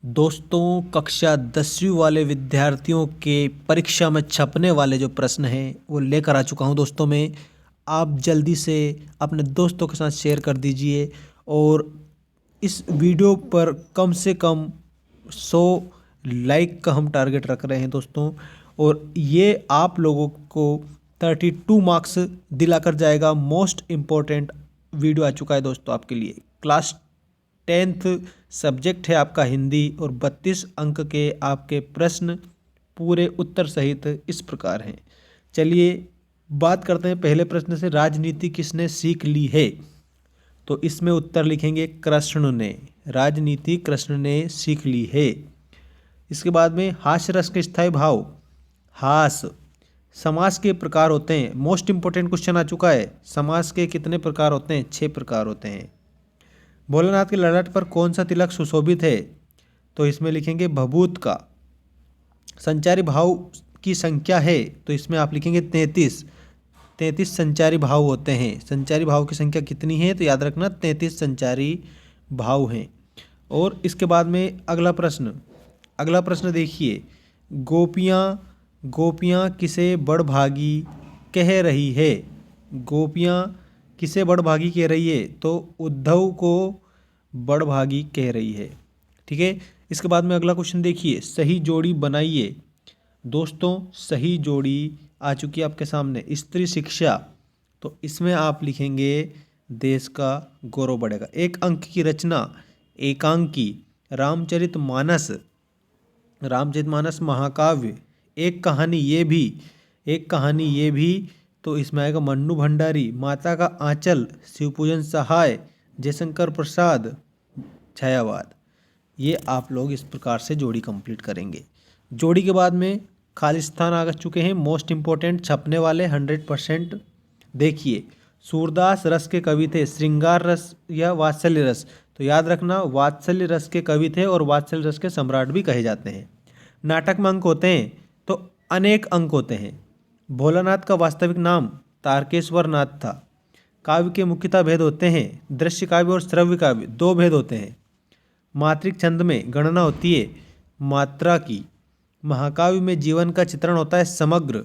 दोस्तों, कक्षा 10वीं वाले विद्यार्थियों के परीक्षा में छपने वाले जो प्रश्न हैं वो लेकर आ चुका हूं दोस्तों। मैं आप जल्दी से अपने दोस्तों के साथ शेयर कर दीजिए और इस वीडियो पर कम से कम 100 लाइक का हम टारगेट रख रहे हैं दोस्तों। और ये आप लोगों को 32 मार्क्स दिलाकर जाएगा। मोस्ट इम्पोर्टेंट वीडियो आ चुका है दोस्तों आपके लिए। क्लास 10th सब्जेक्ट है आपका हिंदी और 32 अंक के आपके प्रश्न पूरे उत्तर सहित इस प्रकार हैं। चलिए बात करते हैं पहले प्रश्न से। राजनीति किसने सीख ली है? तो इसमें उत्तर लिखेंगे कृष्ण ने। राजनीति कृष्ण ने सीख ली है। इसके बाद में हास्य रस के स्थायी भाव। हास समास के प्रकार होते हैं। मोस्ट इंपोर्टेंट क्वेश्चन आ चुका है। समास के कितने प्रकार होते हैं? 6 प्रकार होते हैं। भोलेनाथ के ललाट पर कौन सा तिलक सुशोभित है? तो इसमें लिखेंगे भभूत का। संचारी भाव की संख्या है तो इसमें आप लिखेंगे 33। 33 संचारी भाव होते हैं। संचारी भाव की संख्या कितनी है? तो याद रखना 33 संचारी भाव हैं। और इसके बाद में अगला प्रश्न देखिए। गोपियाँ किसे बड़भागी कह रही है? गोपियाँ किसे बड़भागी कह रही है? तो उद्धव को बड़भागी कह रही है। ठीक है। इसके बाद में अगला क्वेश्चन देखिए। सही जोड़ी बनाइए। दोस्तों, सही जोड़ी आ चुकी है आपके सामने। स्त्री शिक्षा, तो इसमें आप लिखेंगे देश का गौरव बढ़ेगा। 1 अंक की रचना एकांकी। रामचरितमानस महाकाव्य। एक कहानी ये भी तो इसमें आएगा मन्नू भंडारी। माता का आंचल शिवपूजन सहाय। जयशंकर प्रसाद छायावाद। ये आप लोग इस प्रकार से जोड़ी कंप्लीट करेंगे। जोड़ी के बाद में खाली स्थान आ चुके हैं। मोस्ट इंपोर्टेंट छपने वाले 100%। देखिए, सूरदास रस के कवि थे। श्रृंगार रस या वात्सल्य रस? तो याद रखना वात्सल्य रस के कवि थे और वात्सल्य रस के सम्राट भी कहे जाते हैं। नाटक में अंक होते हैं तो अनेक अंक होते हैं। भोलानाथ का वास्तविक नाम तारकेश्वर नाथ था। काव्य के मुख्यतः भेद होते हैं। दृश्य काव्य और श्रव्य काव्य 2 भेद होते हैं। मात्रिक छंद में गणना होती है मात्रा की। महाकाव्य में जीवन का चित्रण होता है समग्र।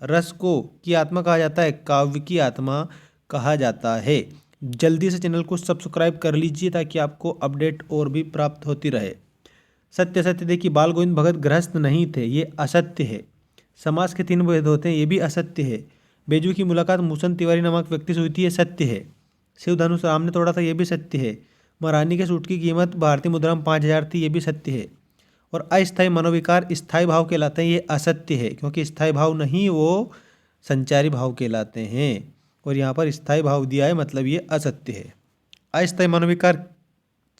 रस को की आत्मा कहा जाता है, काव्य की आत्मा कहा जाता है। जल्दी से चैनल को सब्सक्राइब कर लीजिए ताकि आपको अपडेट और भी प्राप्त होती रहे। सत्य सत्य देखिए, बाल गोविंद भगत गृहस्थ नहीं थे, ये असत्य है। समास के 3 भेद होते हैं, ये भी असत्य है। बेजू की मुलाकात मूसन तिवारी नामक व्यक्ति से हुई थी, ये सत्य है। शिव धनुष राम ने तोड़ा था, ये भी सत्य है। महारानी के सूट की कीमत भारतीय मुद्रा में 5000 थी, ये भी सत्य है। और अस्थायी मनोविकार स्थायी भाव कहलाते हैं, ये असत्य है क्योंकि स्थायी भाव नहीं, वो संचारी भाव कहलाते हैं। और यहाँ पर स्थायी भाव दिया है मतलब ये असत्य है। अस्थायी मनोविकार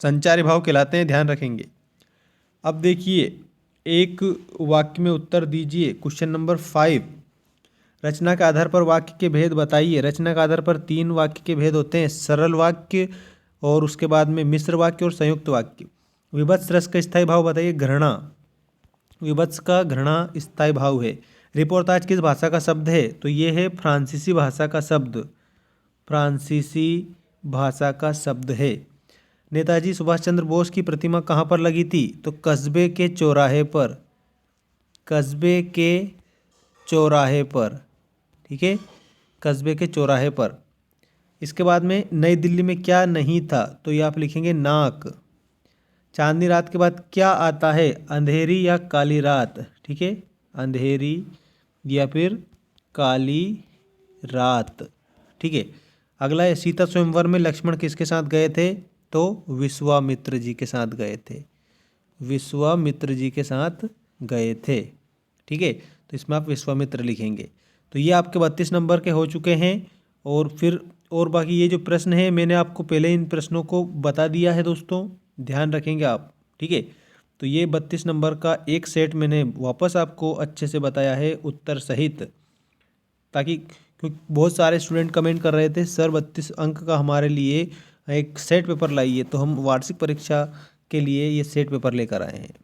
संचारी भाव कहलाते हैं, ध्यान रखेंगे। अब देखिए, एक वाक्य में उत्तर दीजिए। Question number 5। रचना के आधार पर वाक्य के भेद बताइए। रचना के आधार पर 3 वाक्य के भेद होते हैं, सरल वाक्य और उसके बाद में मिश्र वाक्य और संयुक्त वाक्य। विभत्स रस का स्थायी भाव बताइए। घृणा। विभत्स का घृणा स्थायी भाव है। रिपोर्ताज किस भाषा का शब्द है? तो ये है फ्रांसीसी भाषा का शब्द। फ्रांसीसी भाषा का शब्द है। नेताजी सुभाष चंद्र बोस की प्रतिमा कहाँ पर लगी थी? तो कस्बे के चौराहे पर। कस्बे के चौराहे पर, ठीक है, कस्बे के चौराहे पर। इसके बाद में नई दिल्ली में क्या नहीं था? तो ये आप लिखेंगे नाक। चांदनी रात के बाद क्या आता है? अंधेरी या काली रात, ठीक है, अंधेरी या फिर काली रात, ठीक है। अगला है सीता स्वयंवर में लक्ष्मण किसके साथ गए थे? तो विश्वामित्र जी के साथ गए थे। विश्वामित्र जी के साथ गए थे, ठीक है। तो इसमें आप विश्वामित्र लिखेंगे। तो ये आपके 32 नंबर के हो चुके हैं। और फिर और बाकी ये जो प्रश्न है मैंने आपको पहले इन प्रश्नों को बता दिया है दोस्तों, ध्यान रखेंगे आप, ठीक है। तो ये 32 नंबर का एक सेट मैंने वापस आपको अच्छे से बताया है उत्तर सहित, ताकि क्योंकि बहुत सारे स्टूडेंट कमेंट कर रहे थे सर 32 अंक का हमारे लिए एक सेट पेपर लाइए, तो हम वार्षिक परीक्षा के लिए ये सेट पेपर लेकर आए हैं।